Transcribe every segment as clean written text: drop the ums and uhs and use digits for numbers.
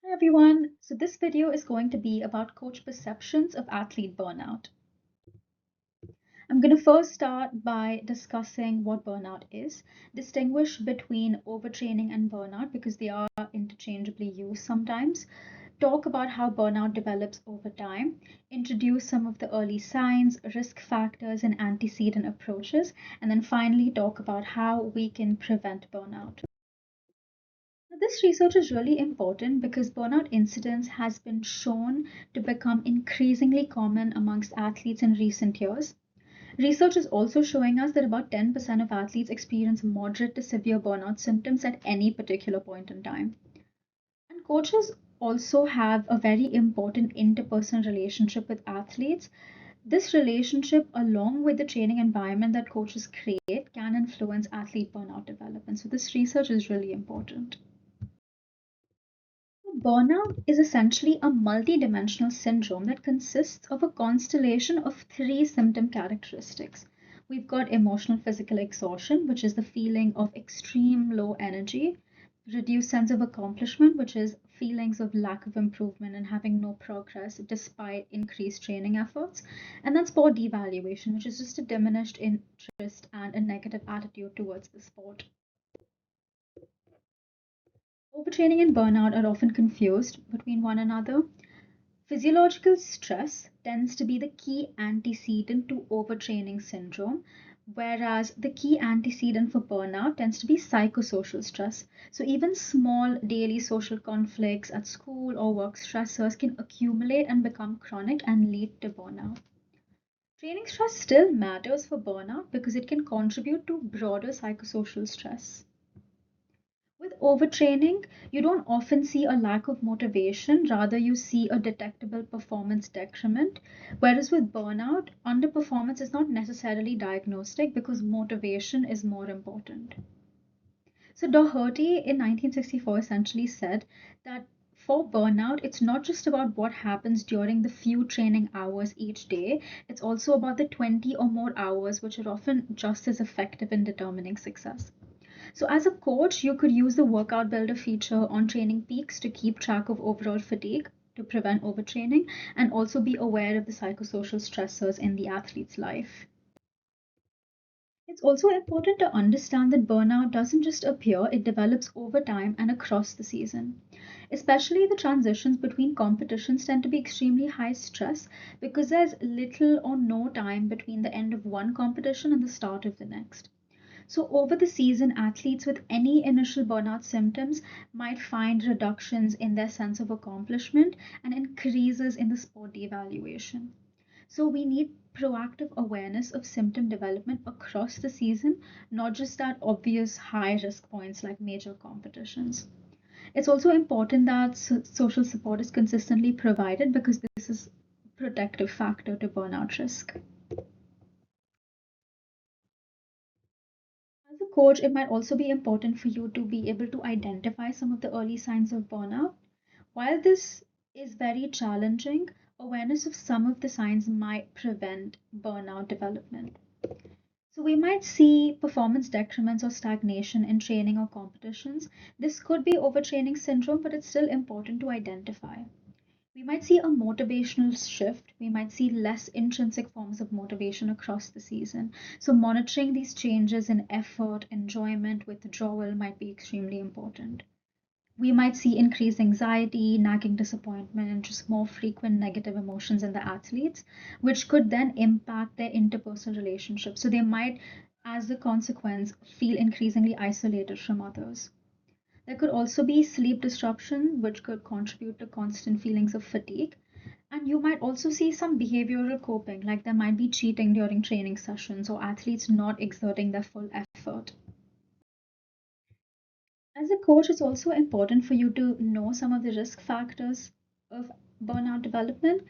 Hi everyone. So this video is going to be about coach perceptions of athlete burnout. I'm going to first start by discussing what burnout is, distinguish between overtraining and burnout because they are interchangeably used sometimes, talk about how burnout develops over time, introduce some of the early signs, risk factors, and antecedent approaches, and then finally talk about how we can prevent burnout. This research is really important because burnout incidence has been shown to become increasingly common amongst athletes in recent years. Research is also showing us that about 10% of athletes experience moderate to severe burnout symptoms at any particular point in time. And coaches also have a very important interpersonal relationship with athletes. This relationship, along with the training environment that coaches create, can influence athlete burnout development. So, this research is really important. Burnout is essentially a multidimensional syndrome that consists of a constellation of three symptom characteristics. We've got emotional physical exhaustion, which is the feeling of extreme low energy, reduced sense of accomplishment, which is feelings of lack of improvement and having no progress despite increased training efforts, and then sport devaluation, which is just a diminished interest and a negative attitude towards the sport. Overtraining and burnout are often confused between one another. Physiological stress tends to be the key antecedent to overtraining syndrome, whereas the key antecedent for burnout tends to be psychosocial stress. So, even small daily social conflicts at school or work stressors can accumulate and become chronic and lead to burnout. Training stress still matters for burnout because it can contribute to broader psychosocial stress. With overtraining, you don't often see a lack of motivation, rather, you see a detectable performance decrement. Whereas with burnout, underperformance is not necessarily diagnostic because motivation is more important. So, Doherty in 1964 essentially said that for burnout, it's not just about what happens during the few training hours each day, it's also about the 20 or more hours, which are often just as effective in determining success. So, as a coach, you could use the workout builder feature on Training Peaks to keep track of overall fatigue to prevent overtraining and also be aware of the psychosocial stressors in the athlete's life. It's also important to understand that burnout doesn't just appear, it develops over time and across the season. Especially the transitions between competitions tend to be extremely high stress because there's little or no time between the end of one competition and the start of the next. So, over the season, athletes with any initial burnout symptoms might find reductions in their sense of accomplishment and increases in the sport evaluation. So, we need proactive awareness of symptom development across the season, not just at obvious high risk points like major competitions. It's also important that social support is consistently provided because this is a protective factor to burnout risk. As a coach, it might also be important for you to be able to identify some of the early signs of burnout. While this is very challenging, awareness of some of the signs might prevent burnout development. So, we might see performance decrements or stagnation in training or competitions. This could be overtraining syndrome, but it's still important to identify. We might see a motivational shift. We might see less intrinsic forms of motivation across the season. So, monitoring these changes in effort, enjoyment, withdrawal might be extremely important. We might see increased anxiety, nagging disappointment, and just more frequent negative emotions in the athletes, which could then impact their interpersonal relationships. So, they might, as a consequence, feel increasingly isolated from others. There could also be sleep disruption, which could contribute to constant feelings of fatigue. And you might also see some behavioral coping, like there might be cheating during training sessions or athletes not exerting their full effort. As a coach, it's also important for you to know some of the risk factors of burnout development.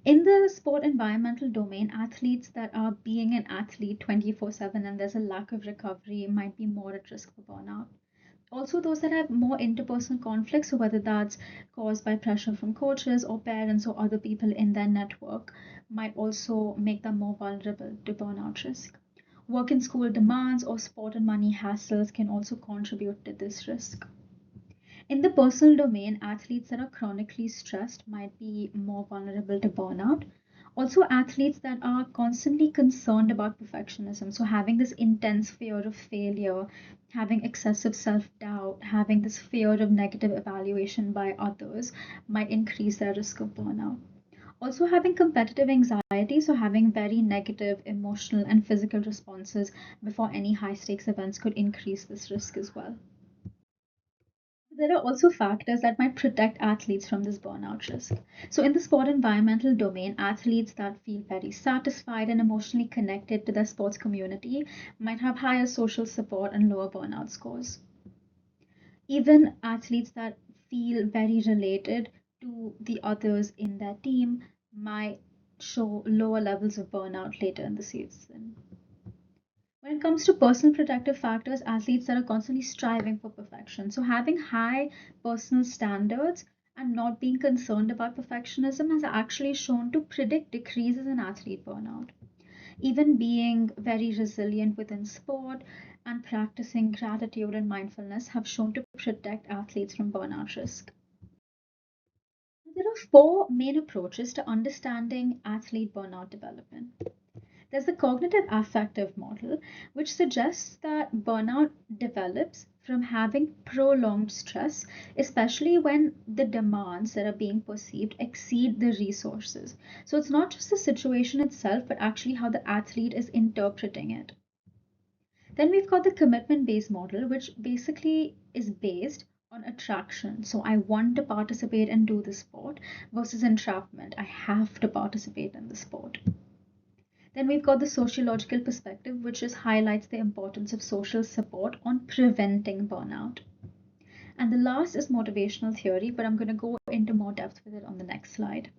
In the sport environmental domain, athletes that are being an athlete 24/7 and there's a lack of recovery might be more at risk for burnout. Also, those that have more interpersonal conflicts, so whether that's caused by pressure from coaches or parents or other people in their network, might also make them more vulnerable to burnout risk. Work and school demands or sport and money hassles can also contribute to this risk. In the personal domain, athletes that are chronically stressed might be more vulnerable to burnout. Also, athletes that are constantly concerned about perfectionism, so having this intense fear of failure, having excessive self doubt, having this fear of negative evaluation by others, might increase their risk of burnout. Also, having competitive anxiety, so having very negative emotional and physical responses before any high stakes events could increase this risk as well. There are also factors that might protect athletes from this burnout risk. So, in the sport environmental domain, athletes that feel very satisfied and emotionally connected to their sports community might have higher social support and lower burnout scores. Even athletes that feel very related to the others in their team might show lower levels of burnout later in the season. When it comes to personal protective factors, athletes that are constantly striving for perfection, so having high personal standards and not being concerned about perfectionism has actually shown to predict decreases in athlete burnout. Even being very resilient within sport and practicing gratitude and mindfulness have shown to protect athletes from burnout risk. There are four main approaches to understanding athlete burnout development. There's the cognitive affective model, which suggests that burnout develops from having prolonged stress, especially when the demands that are being perceived exceed the resources. So it's not just the situation itself, but actually how the athlete is interpreting it. Then we've got the commitment based model, which basically is based on attraction. So I want to participate and do the sport versus entrapment. I have to participate in the sport. Then we've got the sociological perspective, which just highlights the importance of social support on preventing burnout. And the last is motivational theory, but I'm going to go into more depth with it on the next slide.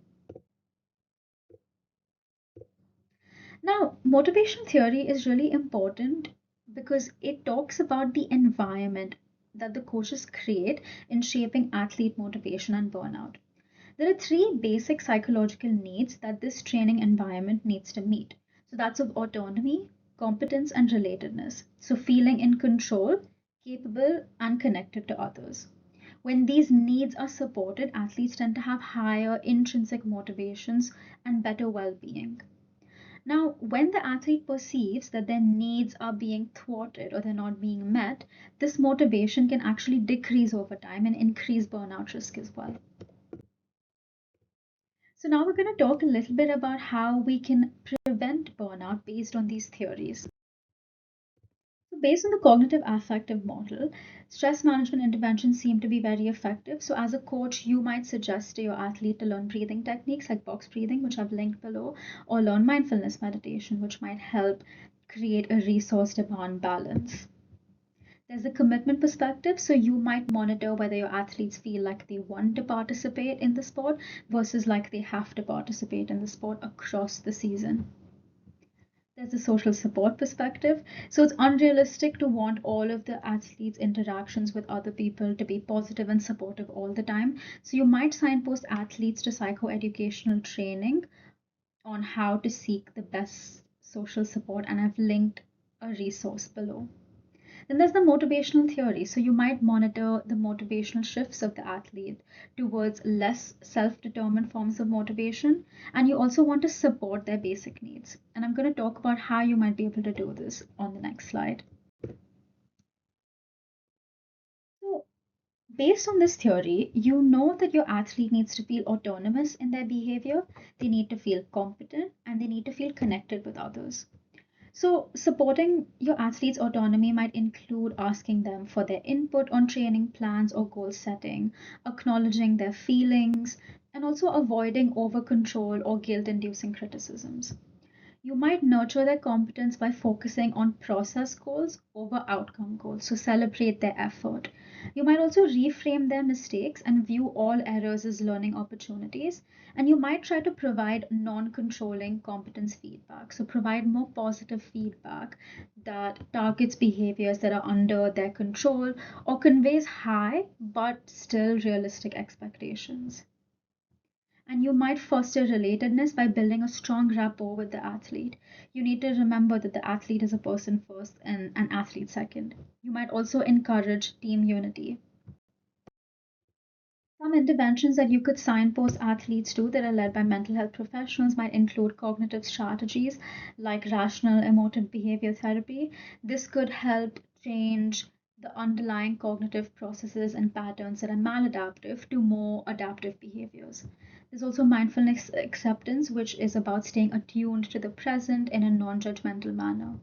Now, motivation theory is really important because it talks about the environment that the coaches create in shaping athlete motivation and burnout. There are three basic psychological needs that this training environment needs to meet. So that's of autonomy, competence, and relatedness. So feeling in control, capable, and connected to others. When these needs are supported, athletes tend to have higher intrinsic motivations and better well being. Now, when the athlete perceives that their needs are being thwarted or they're not being met, this motivation can actually decrease over time and increase burnout risk as well. So now we're going to talk a little bit about how we can prevent burnout based on these theories. So based on the cognitive affective model, stress management interventions seem to be very effective. So as a coach, you might suggest to your athlete to learn breathing techniques like box breathing, which I've linked below, or learn mindfulness meditation, which might help create a resource demand balance. There's a commitment perspective, so you might monitor whether your athletes feel like they want to participate in the sport versus like they have to participate in the sport across the season. There's a social support perspective, so it's unrealistic to want all of the athletes' interactions with other people to be positive and supportive all the time. So you might signpost athletes to psychoeducational training on how to seek the best social support, and I've linked a resource below. Then there's the motivational theory. So you might monitor the motivational shifts of the athlete towards less self determined forms of motivation. And you also want to support their basic needs. And I'm going to talk about how you might be able to do this on the next slide. So, based on this theory, you know that your athlete needs to feel autonomous in their behavior, they need to feel competent, and they need to feel connected with others. So, supporting your athlete's autonomy might include asking them for their input on training plans or goal setting, acknowledging their feelings, and also avoiding over control or guilt inducing criticisms. You might nurture their competence by focusing on process goals over outcome goals, so celebrate their effort. You might also reframe their mistakes and view all errors as learning opportunities. And you might try to provide non controlling competence feedback, so provide more positive feedback that targets behaviors that are under their control or conveys high but still realistic expectations. And you might foster relatedness by building a strong rapport with the athlete. You need to remember that the athlete is a person first and an athlete second. You might also encourage team unity. Some interventions that you could signpost athletes to that are led by mental health professionals might include cognitive strategies like rational emotive behavior therapy. This could help change the underlying cognitive processes and patterns that are maladaptive to more adaptive behaviors. There's also mindfulness acceptance, which is about staying attuned to the present in a non judgmental manner.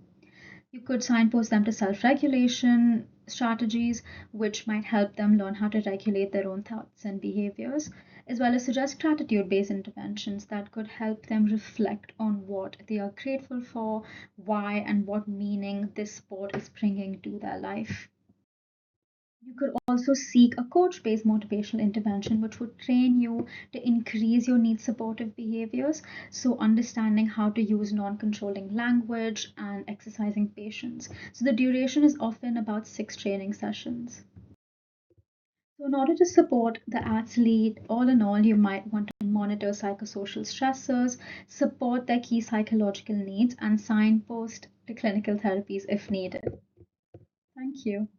You could signpost them to self regulation strategies, which might help them learn how to regulate their own thoughts and behaviors, as well as suggest gratitude based interventions that could help them reflect on what they are grateful for, why, and what meaning this sport is bringing to their life. You could also seek a coach based motivational intervention, which would train you to increase your need supportive behaviors. So, understanding how to use non controlling language and exercising patience. So, the duration is often about 6 training sessions. So, in order to support the athlete, all in all, you might want to monitor psychosocial stressors, support their key psychological needs, and signpost to clinical therapies if needed. Thank you.